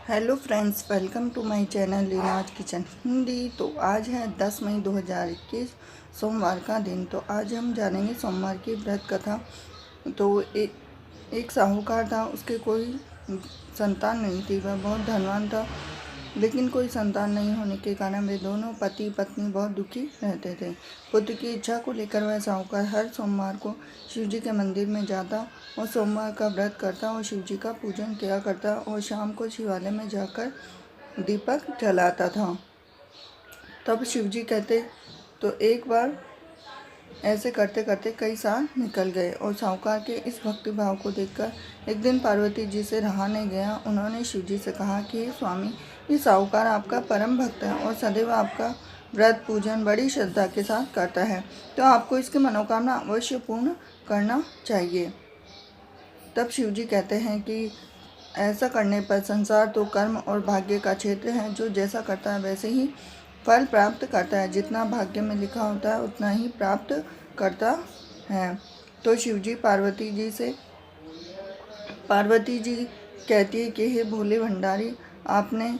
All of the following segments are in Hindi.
Hello friends, welcome to my channel Leena's kitchen Hindi. तो आज है 10 मई 2021 सोमवार का दिन। तो आज हम जानेंगे सोमवार की व्रत कथा। तो एक साहूकार था, उसके कोई संतान नहीं थी। वह बहुत धनवान था, लेकिन कोई संतान नहीं होने के कारण वे दोनों पति पत्नी बहुत दुखी रहते थे। पुत्र की इच्छा को लेकर वह साहूकार हर सोमवार को शिव जी के मंदिर में जाता और सोमवार का व्रत करता और शिव जी का पूजन किया करता और शाम को शिवालय में जाकर दीपक जलाता था। तब शिव जी कहते। तो एक बार ऐसे करते करते कई साल निकल गए और साहूकार के इस भक्ति भाव को देखकर एक दिन पार्वती जी से रहा नहीं गया। उन्होंने शिव जी से कहा कि स्वामी, ये साहूकार आपका परम भक्त है और सदैव आपका व्रत पूजन बड़ी श्रद्धा के साथ करता है, तो आपको इसकी मनोकामना अवश्य पूर्ण करना चाहिए। तब शिव जी कहते हैं कि ऐसा करने पर संसार तो कर्म और भाग्य का क्षेत्र है, जो जैसा करता है वैसे ही फल प्राप्त करता है। जितना भाग्य में लिखा होता है उतना ही प्राप्त करता है। तो शिव जी पार्वती जी कहती है कि हे भोले भंडारी, आपने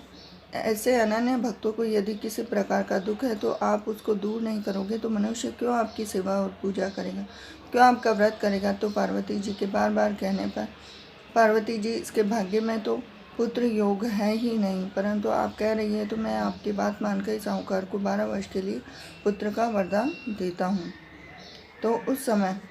ऐसे अनन्य भक्तों को यदि किसी प्रकार का दुख है तो आप उसको दूर नहीं करोगे, तो मनुष्य क्यों आपकी सेवा और पूजा करेगा, क्यों आपका व्रत करेगा। तो पार्वती जी के बार बार कहने पर पार्वती जी, इसके भाग्य में तो पुत्र योग है ही नहीं, परंतु आप कह रही है तो मैं आपकी बात मानकर साहूकार को 12 वर्ष के लिए पुत्र का वरदान देता हूँ। तो उस समय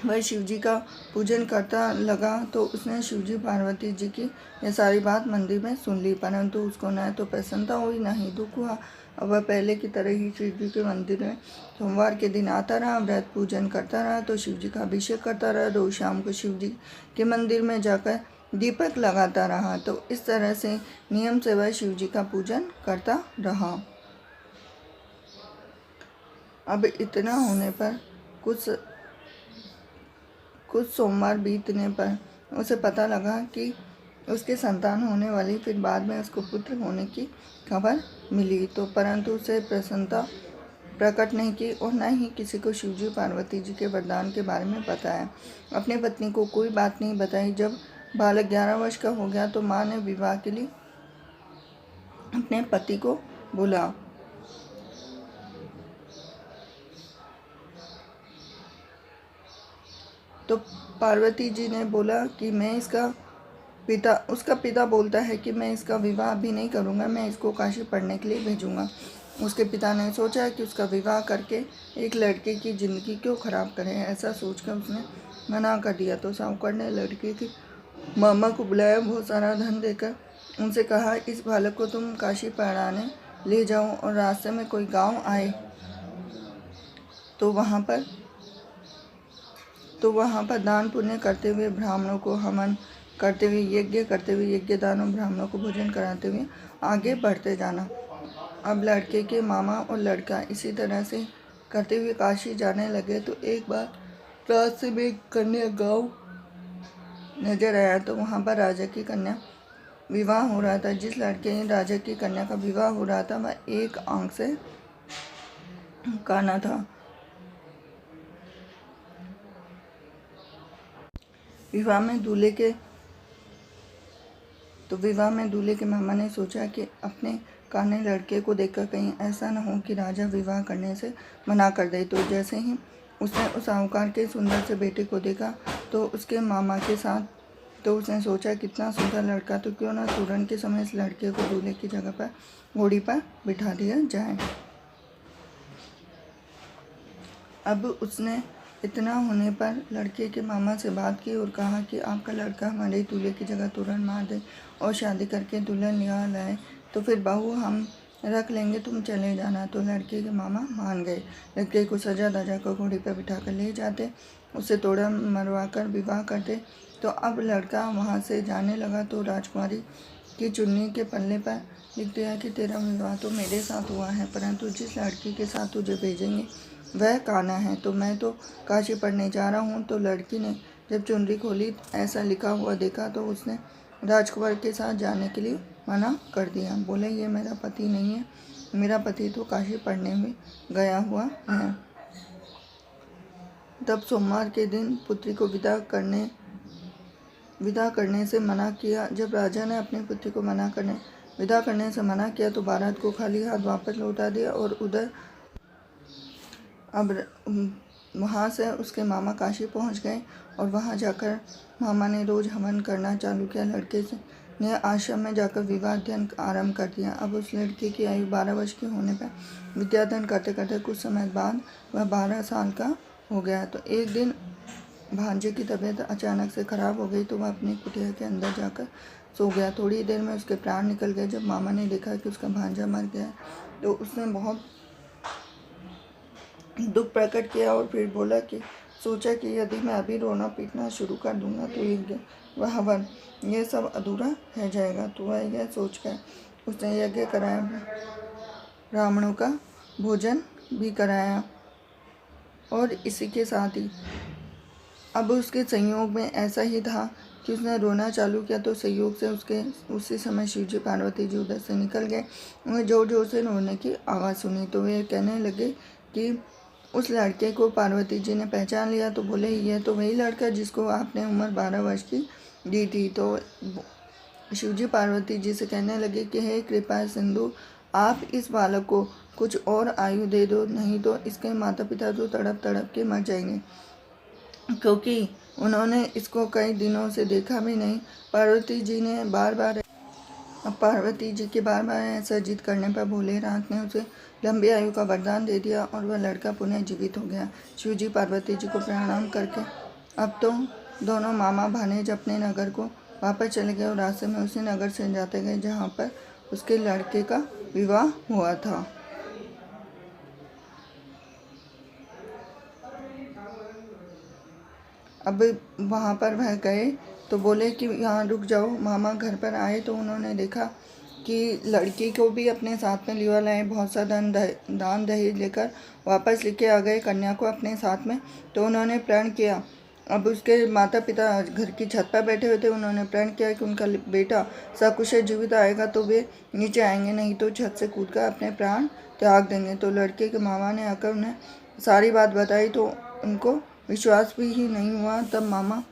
वह शिव जी का पूजन करता लगा। तो उसने शिव जी पार्वती जी की यह सारी बात मंदिर में सुन ली, परंतु उसको न तो प्रसन्नता हुई न ही दुख हुआ। अब वह पहले की तरह ही शिव जी के मंदिर में सोमवार के दिन आता रहा, व्रत पूजन करता रहा। तो शिव जी का अभिषेक करता रहा। रोज शाम को शिव जी के मंदिर में जाकर दीपक लगाता रहा। तो इस तरह से नियम से वह शिव जी का पूजन करता रहा। अब इतना होने पर कुछ सोमवार बीतने पर उसे पता लगा कि उसके संतान होने वाली। फिर बाद में उसको पुत्र होने की खबर मिली, तो परंतु उसे प्रसन्नता प्रकट नहीं की और न ही किसी को शिवजी पार्वती जी के वरदान के बारे में बताया। अपनी पत्नी को कोई बात नहीं बताई। जब बालक 11 वर्ष का हो गया तो माँ ने विवाह के लिए अपने पति को बुला। तो पार्वती जी ने बोला कि मैं उसका पिता बोलता है कि मैं इसका विवाह अभी नहीं करूँगा, मैं इसको काशी पढ़ने के लिए भेजूँगा। उसके पिता ने सोचा कि उसका विवाह करके एक लड़के की ज़िंदगी क्यों ख़राब करें, ऐसा सोचकर उसने मना कर दिया। तो साहूकार ने लड़के के मामा को बुलाया, बहुत सारा धन देकर उनसे कहा, इस बालक को तुम काशी पढ़ाने ले जाओ और रास्ते में कोई गाँव आए तो वहाँ पर दान पुण्य करते हुए, ब्राह्मणों को हवन करते हुए, यज्ञ करते हुए, यज्ञ दान और ब्राह्मणों को भोजन कराते हुए आगे बढ़ते जाना। अब लड़के के मामा और लड़का इसी तरह से करते हुए काशी जाने लगे। तो एक बार रास्ते में एक कन्या गाँव नजर आया। तो वहाँ पर राजा की कन्या विवाह हो रहा था। जिस लड़के ने राजा की कन्या का विवाह हो रहा था वह एक आंख से काना था। विवाह में दूल्हे के मामा ने सोचा कि अपने काने लड़के को देखकर कहीं ऐसा न हो कि राजा विवाह करने से मना कर दे। तो जैसे ही उसने उस साहूकार के सुंदर से बेटे को देखा तो उसके मामा के साथ, तो उसने सोचा कितना सुंदर लड़का, तो क्यों ना तुरंत के समय इस लड़के को दूल्हे की जगह पर घोड़ी पर बिठा दिया जाए। अब उसने इतना होने पर लड़के के मामा से बात की और कहा कि आपका लड़का हमारे दूल्हे की जगह तुरंत मार दे और शादी करके दुल्हन यहाँ लाए, तो फिर बहू हम रख लेंगे, तुम चले जाना। तो लड़के के मामा मान गए। लड़के को सजा धजा कर घोड़ी पर बिठा कर ले जाते, उससे तोड़ा मरवा कर विवाह करते। तो अब लड़का वहाँ से जाने लगा तो राजकुमारी की चुन्नी के पल्ले पर लिख दिया कि तेरा विवाह तो मेरे साथ हुआ है, परंतु जिस लड़की के साथ तुझे भेजेंगे वह काना है, तो मैं तो काशी पढ़ने जा रहा हूँ। तो लड़की ने जब चुनरी खोली, ऐसा लिखा हुआ देखा तो उसने राजकुमार के साथ जाने के लिए मना कर दिया। बोले, ये मेरा पति नहीं है, मेरा पति तो काशी पढ़ने में गया हुआ है। तब सोमवार के दिन पुत्री को विदा करने विदा करने से मना किया। जब राजा ने अपने पुत्र को विदा करने से मना किया तो भारत को खाली हाथ वापस लौटा दिया और उधर अब वहाँ से उसके मामा काशी पहुँच गए और वहाँ जाकर मामा ने रोज़ हवन करना चालू किया। लड़के ने आश्रम में जाकर विवाह अध्ययन आरंभ कर दिया। अब उस लड़के की आयु 12 वर्ष की होने पर विद्याध्ययन करते करते कुछ समय बाद वह 12 साल का हो गया। तो एक दिन भांजे की तबीयत अचानक से खराब हो गई तो वह अपनी कुटिया के अंदर जाकर सो गया। थोड़ी देर में उसके प्राण निकल गए। जब मामा ने देखा कि उसका भांजा मर गया तो उसने बहुत दुख प्रकट किया और फिर सोचा कि यदि मैं अभी रोना पीटना शुरू कर दूंगा तो वह हवन ये सब अधूरा रह जाएगा। तो वह यह सोचकर उसने यज्ञ कराया, ब्राह्मणों का भोजन भी कराया और इसी के साथ ही अब उसके संयोग में ऐसा ही था कि उसने रोना चालू किया तो संयोग से उसी समय शिव जी पार्वती जी उधर से निकल गए। उन्हें जोर जोर से रोने की आवाज़ सुनी तो वे कहने लगे कि उस लड़के को पार्वती जी ने पहचान लिया। तो बोले यह तो वही लड़का जिसको आपने उम्र 12 वर्ष की दी थी। तो शिवजी पार्वती जी से कहने लगे कि हे कृपा सिंधु, आप इस बालक को कुछ और आयु दे दो, नहीं तो इसके माता पिता तो तड़प तड़प के मर जाएंगे, क्योंकि उन्होंने इसको कई दिनों से देखा भी नहीं। पार्वती जी के बार बार ऐसा जिद करने पर भोलेनाथ ने उसे लंबी आयु का वरदान दे दिया और वह लड़का पुनः जीवित हो गया। शिवजी पार्वती जी को प्रणाम करके अब तो दोनों मामा भानेज अपने नगर को वापस चले गए और रास्ते में उसी नगर से जाते गए जहाँ पर उसके लड़के का विवाह हुआ था। अब वहाँ पर वह गए तो बोले कि यहाँ रुक जाओ। मामा घर पर आए तो उन्होंने देखा कि लड़की को भी अपने साथ में लिवा लाए, बहुत सा दान दहेज लेकर वापस लेके आ गए कन्या को अपने साथ में। तो उन्होंने प्रण किया। अब उसके माता पिता घर की छत पर बैठे हुए थे। उन्होंने प्रण किया कि उनका बेटा सकुशल जीवित आएगा तो वे नीचे आएंगे, नहीं तो छत से कूदकर अपने प्राण त्याग देंगे। तो लड़के के मामा ने आकर उन्हें सारी बात बताई तो उनको विश्वास भी ही नहीं हुआ। तब मामा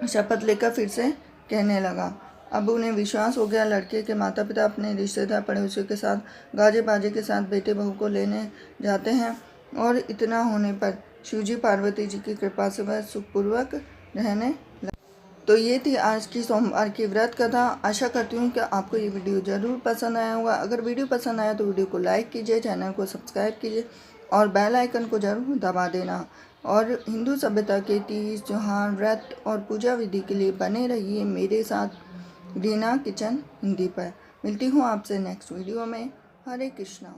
शपथ लेकर फिर से कहने लगा। अब उन्हें विश्वास हो गया। लड़के के माता पिता अपने रिश्तेदार पड़ोसियों के साथ गाजे बाजे के साथ बेटे बहू को लेने जाते हैं और इतना होने पर शिवजी पार्वती जी की कृपा से वह सुखपूर्वक रहने लगे। तो ये थी आज की सोमवार की व्रत कथा। आशा करती हूँ कि आपको ये वीडियो ज़रूर पसंद आया होगा। अगर वीडियो पसंद आया तो वीडियो को लाइक कीजिए, चैनल को सब्सक्राइब कीजिए और बेल आइकन को ज़रूर दबा देना। और हिंदू सभ्यता के तीज, त्योहार, व्रत और पूजा विधि के लिए बने रहिए मेरे साथ रीना किचन हिंदी पर। मिलती हूँ आपसे नेक्स्ट वीडियो में। हरे कृष्णा।